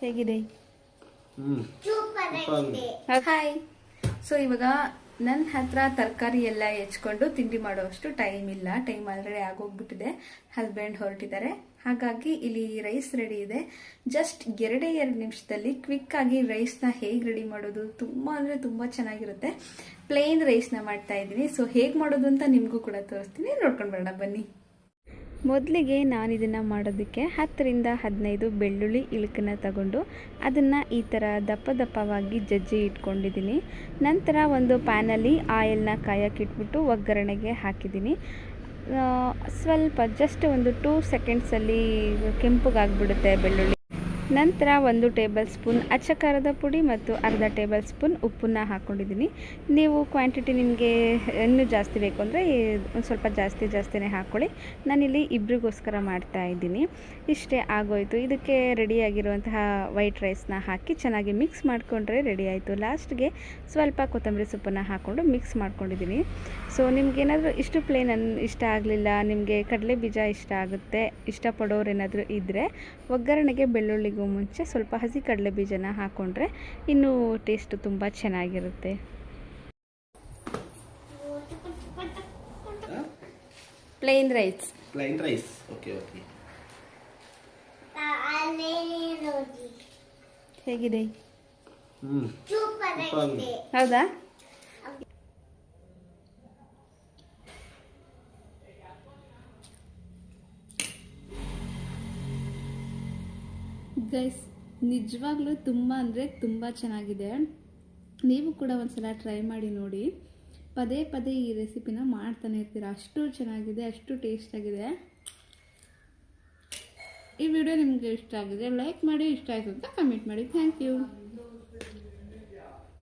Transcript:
ಹೇಗಿದೆ? Hi. So ಇವಾಗ ನನ್ನ ಹತ್ರ ತರಕಾರಿ ಎಲ್ಲ ಹೆಚ್ಕೊಂಡು ತಿಂಡಿ ಮಾಡೋವಷ್ಟು ಟೈಮ್ ಇಲ್ಲ. ಟೈಮ್ ಆಲ್ರೆಡಿ ಆಗೋಗ್ಬಿಟ್ಟಿದೆ. ಹಸ್ಬೆಂಡ್ ಹೊರಟಿದ್ದಾರೆ. ಹಾಗಾಗಿ ಇಲ್ಲಿ ರೈಸ್ ರೆಡಿ ಇದೆ. ಜಸ್ಟ್ 2 ನಿಮಿಷದಲ್ಲಿ ಕ್ವಿಕ್ ಆಗಿ ರೈಸ್ನ ಹೇಗೆ ರೆಡಿ ಮಾಡೋದು, ತುಂಬಾ ಅಂದರೆ ತುಂಬ ಚೆನ್ನಾಗಿರುತ್ತೆ. ಪ್ಲೇನ್ ರೈಸ್ನ ಮಾಡ್ತಾ ಇದ್ದೀನಿ. ಸೊ ಹೇಗೆ ಮಾಡೋದು ಅಂತ ನಿಮಗೂ ಕೂಡ ತೋರಿಸ್ತೀನಿ, ನೋಡ್ಕೊಂಡು ಬರೋಣ ಬನ್ನಿ. ಮೊದಲಿಗೆ ನಾನು ಇದನ್ನು ಮಾಡೋದಕ್ಕೆ 10 ರಿಂದ 15 ಬೆಳ್ಳುಳ್ಳಿ ಇಳುಕನ್ನ ತಗೊಂಡು ಅದನ್ನು ಈ ಥರ ದಪ್ಪ ದಪ್ಪವಾಗಿ ಜಜ್ಜಿ ಇಟ್ಕೊಂಡಿದ್ದೀನಿ. ನಂತರ ಒಂದು ಪ್ಯಾನಲ್ಲಿ ಆಯಿಲ್ನ ಕಾಯಕ್ಕಿಟ್ಬಿಟ್ಟು ಒಗ್ಗರಣೆಗೆ ಹಾಕಿದ್ದೀನಿ. ಸ್ವಲ್ಪ ಜಸ್ಟ್ ಒಂದು 2 ಸೆಕೆಂಡ್ಸಲ್ಲಿ ಕೆಂಪಗಾಗ್ಬಿಡುತ್ತೆ ಬೆಳ್ಳುಳ್ಳಿ. ನಂತರ 1 ಟೇಬಲ್ ಸ್ಪೂನ್ ಅಚ್ಚ ಖಾರದ ಪುಡಿ ಮತ್ತು ಅರ್ಧ ಟೇಬಲ್ ಸ್ಪೂನ್ ಉಪ್ಪನ್ನ ಹಾಕ್ಕೊಂಡಿದ್ದೀನಿ. ನೀವು ಕ್ವಾಂಟಿಟಿ ನಿಮಗೆ ಇನ್ನೂ ಜಾಸ್ತಿ ಬೇಕು ಅಂದರೆ ಒಂದು ಸ್ವಲ್ಪ ಜಾಸ್ತಿನೇ ಹಾಕ್ಕೊಳ್ಳಿ. ನಾನಿಲ್ಲಿ ಇಬ್ಬರಿಗೋಸ್ಕರ ಮಾಡ್ತಾ ಇದ್ದೀನಿ. ಇಷ್ಟೇ ಆಗೋಯಿತು. ಇದಕ್ಕೆ ರೆಡಿಯಾಗಿರುವಂತಹ ವೈಟ್ ರೈಸ್ನ ಹಾಕಿ ಚೆನ್ನಾಗಿ ಮಿಕ್ಸ್ ಮಾಡಿಕೊಂಡ್ರೆ ರೆಡಿ ಆಯಿತು. ಲಾಸ್ಟ್ಗೆ ಸ್ವಲ್ಪ ಕೊತ್ತಂಬರಿ ಸೊಪ್ಪನ್ನು ಹಾಕ್ಕೊಂಡು ಮಿಕ್ಸ್ ಮಾಡ್ಕೊಂಡಿದ್ದೀನಿ. ಸೊ ನಿಮ್ಗೇನಾದರೂ ಇಷ್ಟು ಪ್ಲೇನ್ ಇಷ್ಟ ಆಗಲಿಲ್ಲ, ನಿಮಗೆ ಕಡಲೆ ಬೀಜ ಇಷ್ಟ ಆಗುತ್ತೆ, ಇಷ್ಟಪಡೋರು ಏನಾದರೂ ಇದ್ದರೆ ಒಗ್ಗರಣೆಗೆ ಬೆಳ್ಳುಳ್ಳಿಗೂ ಮುಂಚೆ ಸ್ವಲ್ಪ ಹಸಿ ಕಡಲೆ ಬೀಜನ ಹಾಕ್ಕೊಂಡ್ರೆ ಇನ್ನೂ ಟೇಸ್ಟ್ ತುಂಬ ಚೆನ್ನಾಗಿರುತ್ತೆ. Plain rice. ಓಕೆ. ಹೇಗಿದೆ? ಹೌದಾ? ಗೈಸ್, ನಿಜವಾಗ್ಲೂ ತುಂಬ ಅಂದರೆ ತುಂಬ ಚೆನ್ನಾಗಿದೆ. ನೀವು ಕೂಡ ಒಂದ್ಸಲ ಟ್ರೈ ಮಾಡಿ ನೋಡಿ. ಪದೇ ಪದೇ ಈ ರೆಸಿಪಿನ ಮಾಡ್ತಾನೆ ಇರ್ತೀರ, ಅಷ್ಟು ಚೆನ್ನಾಗಿದೆ, ಅಷ್ಟು ಟೇಸ್ಟ್ ಆಗಿದೆ. ಈ ವಿಡಿಯೋ ನಿಮಗೆ ಇಷ್ಟ ಆಗಿದೆ ಲೈಕ್ ಮಾಡಿ, ಇಷ್ಟ ಆಯಿತು ಅಂತ ಕಮೆಂಟ್ ಮಾಡಿ. Thank you.